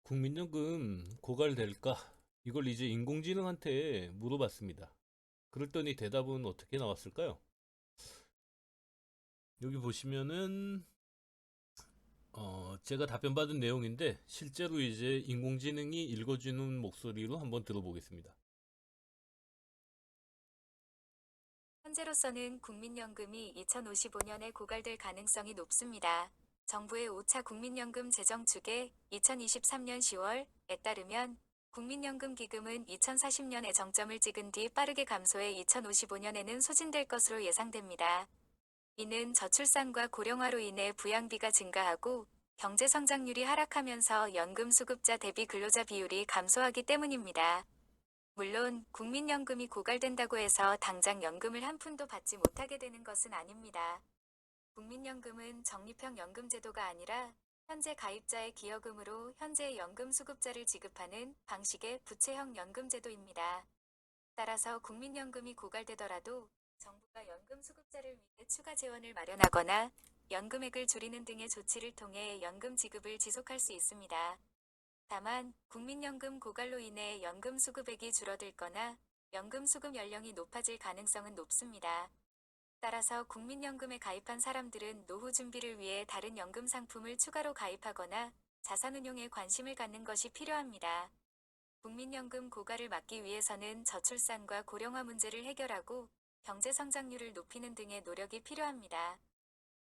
국민연금 고갈될까? 이걸 이제 인공지능한테 물어봤습니다. 그랬더니 대답은 어떻게 나왔을까요? 여기 보시면은 제가 답변 받은 내용인데 실제로 이제 인공지능이 읽어주는 목소리로 한번 들어보겠습니다. 현재로서는 국민연금이 2055년에 고갈될 가능성이 높습니다. 정부의 5차 국민연금 재정 추계 2023년 10월에 따르면 국민연금 기금은 2040년에 정점을 찍은 뒤 빠르게 감소해 2055년에는 소진될 것으로 예상됩니다. 이는 저출산과 고령화로 인해 부양비가 증가하고 경제 성장률이 하락하면서 연금 수급자 대비 근로자 비율이 감소하기 때문입니다. 물론 국민연금이 고갈된다고 해서 당장 연금을 한 푼도 받지 못하게 되는 것은 아닙니다. 국민연금은 적립형 연금제도가 아니라 현재 가입자의 기여금으로 현재의 연금 수급자를 지급하는 방식의 부채형 연금제도입니다. 따라서 국민연금이 고갈되더라도 정부가 연금 수급자를 위해 추가 재원을 마련하거나 연금액을 줄이는 등의 조치를 통해 연금 지급을 지속할 수 있습니다. 다만 국민연금 고갈로 인해 연금 수급액이 줄어들거나 연금 수급 연령이 높아질 가능성은 높습니다. 따라서 국민연금에 가입한 사람들은 노후 준비를 위해 다른 연금 상품을 추가로 가입하거나 자산운용에 관심을 갖는 것이 필요합니다. 국민연금 고갈을 막기 위해서는 저출산과 고령화 문제를 해결하고 경제 성장률을 높이는 등의 노력이 필요합니다.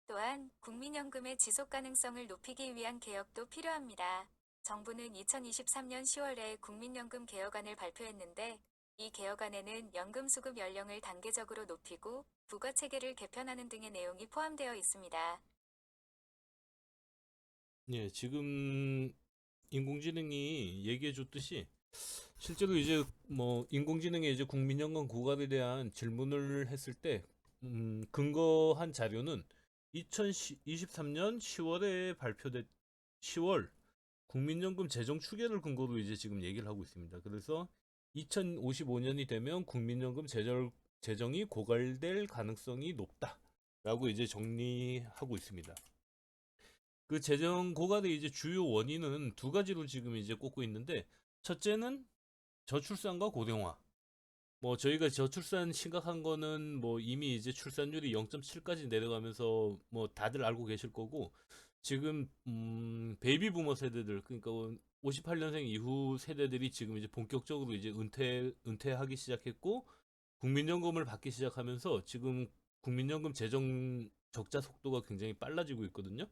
또한 국민연금의 지속 가능성을 높이기 위한 개혁도 필요합니다. 정부는 2023년 10월에 국민연금 개혁안을 발표했는데 이 개혁안에는 연금 수급 연령을 단계적으로 높이고 부과 체계를 개편하는 등의 내용이 포함되어 있습니다. 예, 지금 인공지능이 얘기해 줬듯이 실제로 이제 뭐 인공지능에 이제 국민연금 고갈에 대한 질문을 했을 때 근거한 자료는 2023년 10월에 발표된 10월 국민연금 재정 추계를 근거로 이제 지금 얘기를 하고 있습니다. 그래서 2055년이 되면 국민연금 재정이 고갈될 가능성이 높다라고 이제 정리하고 있습니다. 그 재정 고갈의 이제 주요 원인은 두 가지로 지금 이제 꼽고 있는데 첫째는 저출산과 고령화. 뭐 저희가 저출산 심각한 거는 뭐 이미 이제 출산율이 0.7까지 내려가면서 뭐 다들 알고 계실 거고 지금 베이비 부머 세대들 그러니까 58년생 이후 세대들이 지금 이제 본격적으로 이제 은퇴하기 시작했고 국민연금을 받기 시작하면서 지금 국민연금 재정 적자 속도가 굉장히 빨라지고 있거든요.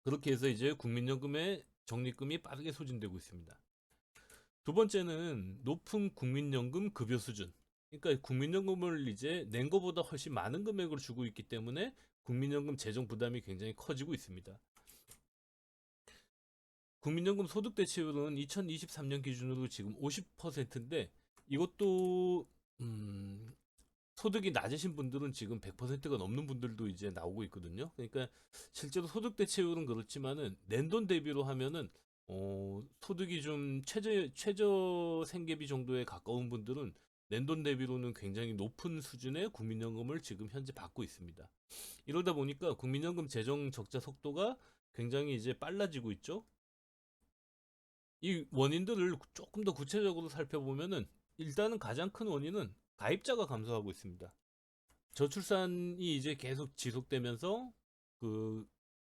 그렇게 해서 이제 국민연금의 적립금이 빠르게 소진되고 있습니다. 두 번째는 높은 국민연금 급여 수준. 그러니까 국민연금을 이제 낸 것보다 훨씬 많은 금액을 주고 있기 때문에 국민연금 재정 부담이 굉장히 커지고 있습니다. 국민연금 소득 대체율은 2023년 기준으로 지금 50%인데 이것도 소득이 낮으신 분들은 지금 100%가 넘는 분들도 이제 나오고 있거든요. 그러니까 실제로 소득 대체율은 그렇지만은 낸돈 대비로 하면은 소득이 좀 최저 생계비 정도에 가까운 분들은 낸돈 대비로는 굉장히 높은 수준의 국민연금을 지금 현재 받고 있습니다. 이러다 보니까 국민연금 재정 적자 속도가 굉장히 이제 빨라지고 있죠. 이 원인들을 조금 더 구체적으로 살펴보면은 일단은 가장 큰 원인은 가입자가 감소하고 있습니다. 저출산이 이제 계속 지속되면서 그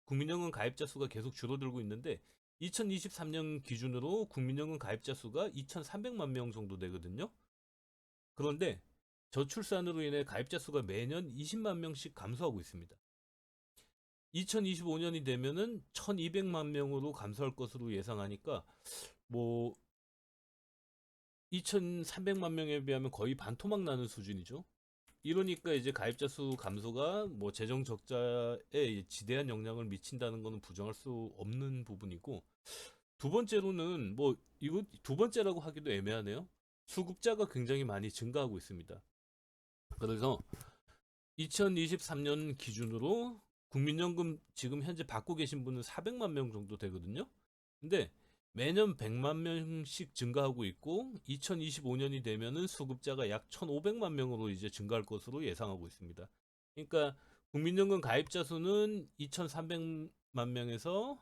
국민연금 가입자 수가 계속 줄어들고 있는데 2023년 기준으로 국민연금 가입자 수가 2,300만 명 정도 되거든요. 그런데 저출산으로 인해 가입자 수가 매년 20만 명씩 감소하고 있습니다. 2025년이 되면은 1,200만 명으로 감소할 것으로 예상하니까 뭐 2,300만 명에 비하면 거의 반토막 나는 수준이죠. 이러니까 이제 가입자 수 감소가 뭐 재정 적자에 지대한 영향을 미친다는 것은 부정할 수 없는 부분이고 두 번째로는 뭐 이거 두 번째라고 하기도 애매하네요. 수급자가 굉장히 많이 증가하고 있습니다. 그래서 2023년 기준으로 국민연금 지금 현재 받고 계신 분은 400만 명 정도 되거든요. 근데 매년 100만 명씩 증가하고 있고 2025년이 되면은 수급자가 약 1,500만 명으로 이제 증가할 것으로 예상하고 있습니다. 그러니까 국민연금 가입자 수는 2,300만 명에서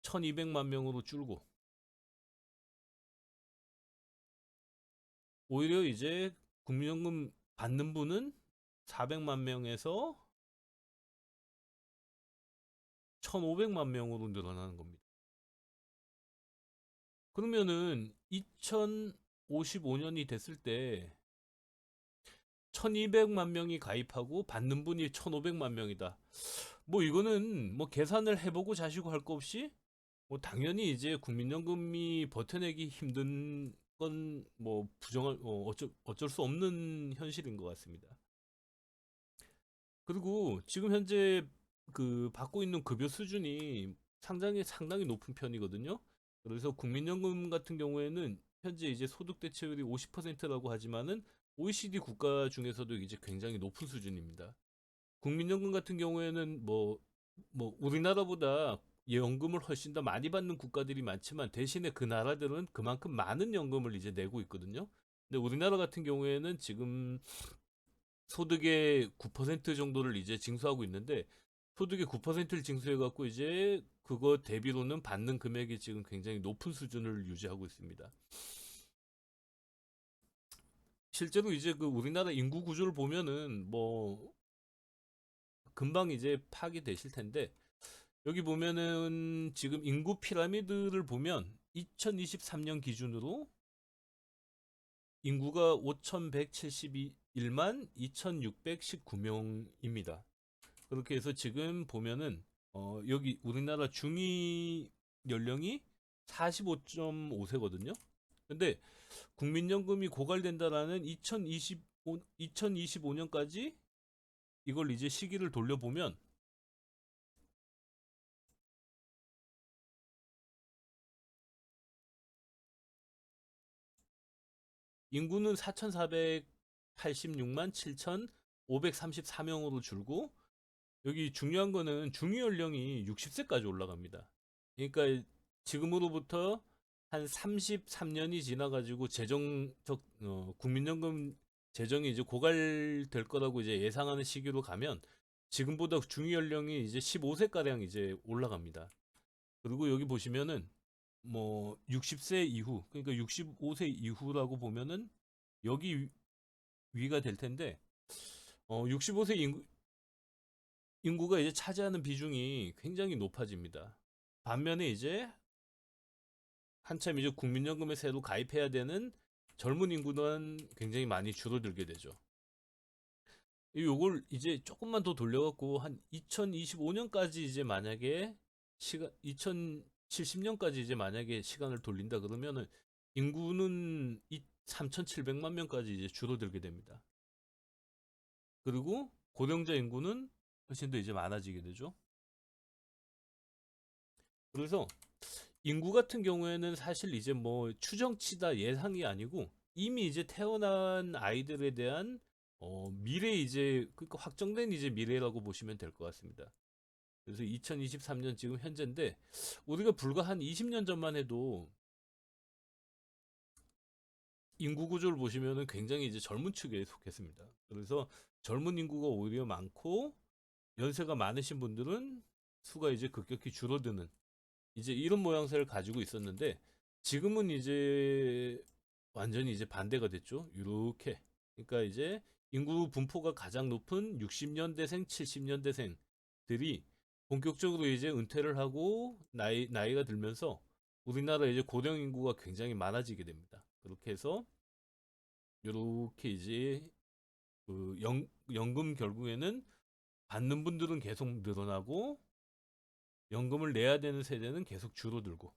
1200만 명으로 줄고, 오히려 이제 국민연금 받는 분은 400만 명에서 1500만 명으로 늘어나는 겁니다. 그러면은 2055년이 됐을 때 1200만 명이 가입하고 받는 분이 1500만 명이다. 뭐 이거는 뭐 계산을 해보고 자시고 할 거 없이 뭐 당연히 이제 국민연금이 버텨내기 힘든 건 뭐 부정할 어쩔 수 없는 현실인 것 같습니다. 그리고 지금 현재 그 받고 있는 급여 수준이 상당히 높은 편이거든요. 그래서 국민연금 같은 경우에는 현재 이제 소득 대체율이 50%라고 하지만은 OECD 국가 중에서도 이제 굉장히 높은 수준입니다. 국민연금 같은 경우에는 뭐 우리나라보다 연금을 훨씬 더 많이 받는 국가들이 많지만 대신에 그 나라들은 그만큼 많은 연금을 이제 내고 있거든요. 근데 우리나라 같은 경우에는 지금 소득의 9% 정도를 이제 징수하고 있는데 소득의 9%를 징수해 갖고 이제 그거 대비로는 받는 금액이 지금 굉장히 높은 수준을 유지하고 있습니다. 실제로 이제 그 우리나라 인구 구조를 보면은 뭐 금방 이제 파악이 되실 텐데 여기 보면은 지금 인구 피라미드를 보면 2023년 기준으로 인구가 5,171만 2,619명입니다. 그렇게 해서 지금 보면은 여기 우리나라 중위 연령이 45.5세거든요. 근데 국민연금이 고갈된다라는 2025년까지 이걸 이제 시기를 돌려보면 인구는 4,486만 7,534명으로 줄고 여기 중요한 거는 중위 연령이 60세까지 올라갑니다. 그러니까 지금으로부터 한 33년이 지나가지고 국민연금 재정이 이제 고갈될 거라고 이제 예상하는 시기로 가면 지금보다 중위 연령이 이제 15세가량 이제 올라갑니다. 그리고 여기 보시면은 뭐 60세 이후, 그러니까 65세 이후라고 보면은 여기 위가 될 텐데 65세 인구가 이제 차지하는 비중이 굉장히 높아집니다. 반면에 이제 한참 이제 국민연금에 새로 가입해야 되는 젊은 인구는 굉장히 많이 줄어들게 되죠. 요걸 이제 조금만 더 돌려갖고 한 2025년까지 이제 만약에 2070년까지 이제 만약에 시간을 돌린다 그러면은 인구는 3,700만 명까지 이제 줄어들게 됩니다. 그리고 고령자 인구는 훨씬 더 이제 많아지게 되죠. 그래서 인구 같은 경우에는 사실 이제 뭐 추정치다 예상이 아니고 이미 이제 태어난 아이들에 대한 미래 이제 그러니까 확정된 이제 미래라고 보시면 될 것 같습니다. 그래서 2023년 지금 현재인데 우리가 불과 한 20년 전만 해도 인구 구조를 보시면은 굉장히 이제 젊은 축에 속했습니다. 그래서 젊은 인구가 오히려 많고 연세가 많으신 분들은 수가 이제 급격히 줄어드는 이제 이런 모양새를 가지고 있었는데 지금은 이제 완전히 이제 반대가 됐죠. 이렇게. 그러니까 이제 인구 분포가 가장 높은 60년대생, 70년대생들이 본격적으로 이제 은퇴를 하고 나이가 들면서 우리나라 이제 고령 인구가 굉장히 많아지게 됩니다. 그렇게 해서 이렇게 이제 그 연금 결국에는 받는 분들은 계속 늘어나고 연금을 내야 되는 세대는 계속 줄어들고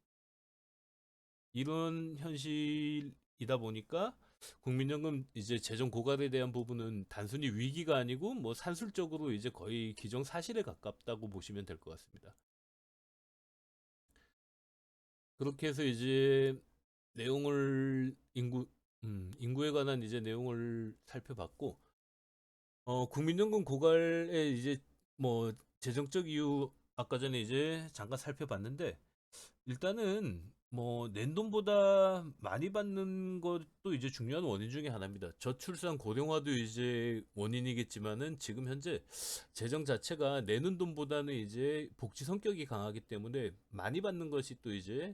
이런 현실이다 보니까 국민연금 이제 재정 고갈에 대한 부분은 단순히 위기가 아니고 뭐 산술적으로 이제 거의 기정사실에 가깝다고 보시면 될 것 같습니다. 그렇게 해서 이제 내용을 인구에 관한 이제 내용을 살펴봤고 국민연금 고갈에 이제 뭐 재정적 이유 아까 전에 이제 잠깐 살펴봤는데 일단은 뭐 낸 돈보다 많이 받는 것도 이제 중요한 원인 중에 하나입니다. 저출산 고령화도 이제 원인이겠지만은 지금 현재 재정 자체가 내는 돈보다는 이제 복지 성격이 강하기 때문에 많이 받는 것이 또 이제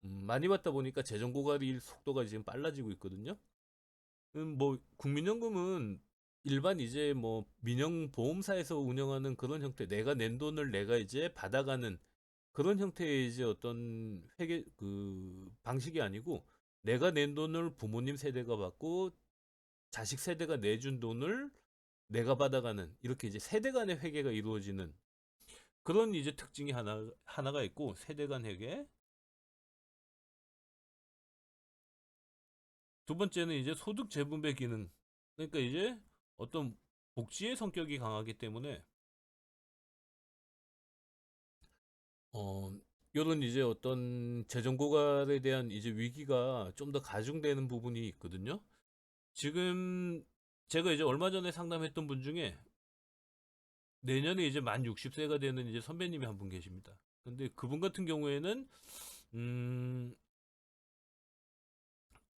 많이 받다 보니까 재정 고갈일 속도가 지금 빨라지고 있거든요. 뭐 국민연금은 일반 이제 뭐 민영 보험사에서 운영하는 그런 형태, 내가 낸 돈을 내가 이제 받아가는 그런 형태의 이제 어떤 회계 그 방식이 아니고, 내가 낸 돈을 부모님 세대가 받고 자식 세대가 내준 돈을 내가 받아가는, 이렇게 이제 세대 간의 회계가 이루어지는 그런 이제 특징이 하나가 있고, 세대 간 회계. 두 번째는 이제 소득 재분배 기능. 그러니까 이제 어떤 복지의 성격이 강하기 때문에 어 요런 이제 어떤 재정 고갈에 대한 이제 위기가 좀 더 가중되는 부분이 있거든요. 지금 제가 이제 얼마 전에 상담했던 분 중에 내년에 이제 만 60세가 되는 이제 선배님이 한 분 계십니다. 근데 그분 같은 경우에는 음,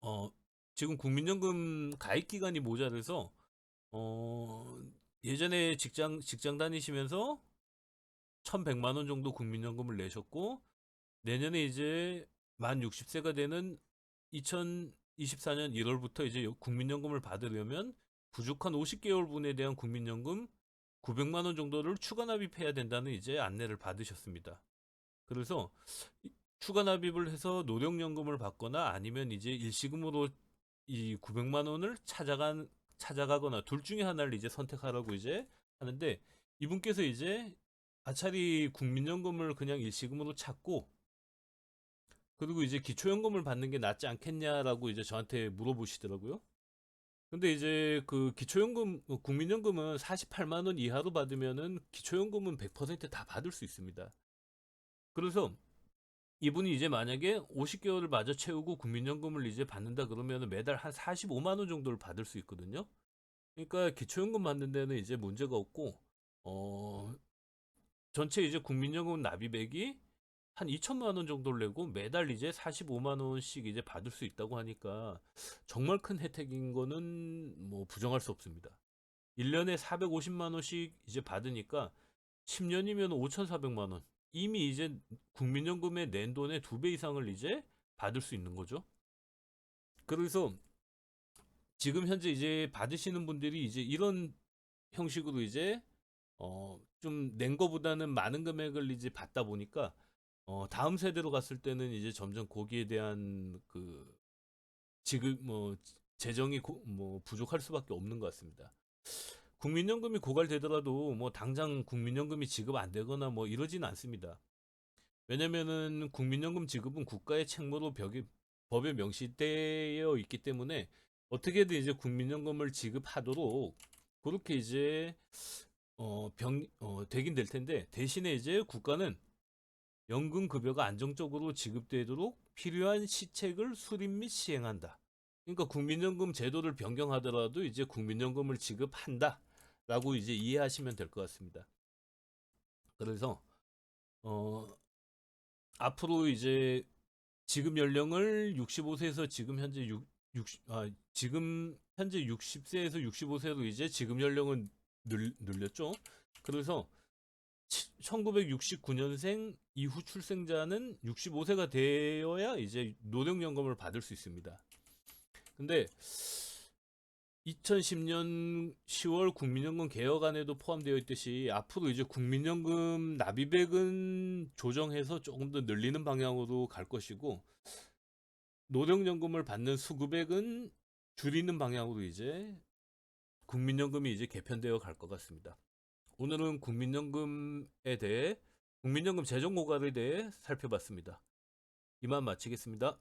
어, 지금 국민연금 가입 기간이 모자라서 어, 예전에 직장 다니시면서 1,100만 원 정도 국민연금을 내셨고, 내년에 이제 만 60세가 되는 2024년 1월부터 이제 국민연금을 받으려면 부족한 50개월 분에 대한 국민연금 900만 원 정도를 추가 납입해야 된다는 이제 안내를 받으셨습니다. 그래서 추가 납입을 해서 노령연금을 받거나 아니면 이제 일시금으로 이 900만 원을 찾아가거나 둘 중에 하나를 이제 선택하라고 이제 하는데, 이분께서 이제 아차리 국민연금을 그냥 일시금으로 찾고 그리고 이제 기초연금을 받는 게 낫지 않겠냐라고 이제 저한테 물어보시더라고요. 근데 이제 그 기초연금, 국민연금은 48만 원 이하로 받으면은 기초연금은 100%다 받을 수 있습니다. 그래서 이분이 이제 만약에 50개월을 마저 채우고 국민연금을 이제 받는다 그러면은 매달 한 45만 원 정도를 받을 수 있거든요. 그러니까 기초연금 받는 데는 이제 문제가 없고, 어, 전체 이제 국민연금 납입액이 한 2천만 원 정도를 내고 매달 이제 45만 원씩 이제 받을 수 있다고 하니까 정말 큰 혜택인 거는 뭐 부정할 수 없습니다. 1년에 450만 원씩 이제 받으니까 10년이면 5,400만 원. 이미 이제 국민연금에 낸 돈의 2배 이상을 이제 받을 수 있는 거죠. 그래서 지금 현재 이제 받으시는 분들이 이제 이런 형식으로 이제 좀 낸 거보다는 많은 금액을 이제 받다 보니까 다음 세대로 갔을 때는 이제 점점 거기에 대한 그 지급 뭐 재정이 뭐 부족할 수밖에 없는 것 같습니다. 국민연금이 고갈되더라도 뭐 당장 국민연금이 지급 안 되거나 뭐 이러지는 않습니다. 왜냐면은 국민연금 지급은 국가의 책무로 법에 명시되어 있기 때문에 어떻게든 이제 국민연금을 지급하도록 그렇게 이제 되긴 될 텐데, 대신에 이제 국가는 연금 급여가 안정적으로 지급되도록 필요한 시책을 수립 및 시행한다. 그러니까 국민연금 제도를 변경하더라도 이제 국민연금을 지급한다라고 이제 이해하시면 될 것 같습니다. 그래서 어, 앞으로 이제 지급 연령을 65세에서 지금 현재 60세에서 65세로 이제 지급 연령은 늘렸죠. 그래서 1969년생 이후 출생자는 65세가 되어야 이제 노령연금을 받을 수 있습니다. 근데 2010년 10월 국민연금 개혁안에도 포함되어 있듯이 앞으로 이제 국민연금 납입액은 조정해서 조금 더 늘리는 방향으로 갈 것이고, 노령연금을 받는 수급액은 줄이는 방향으로 이제 국민연금이 이제 개편되어 갈 것 같습니다. 오늘은 국민연금 재정 고갈에 대해 살펴봤습니다. 이만 마치겠습니다.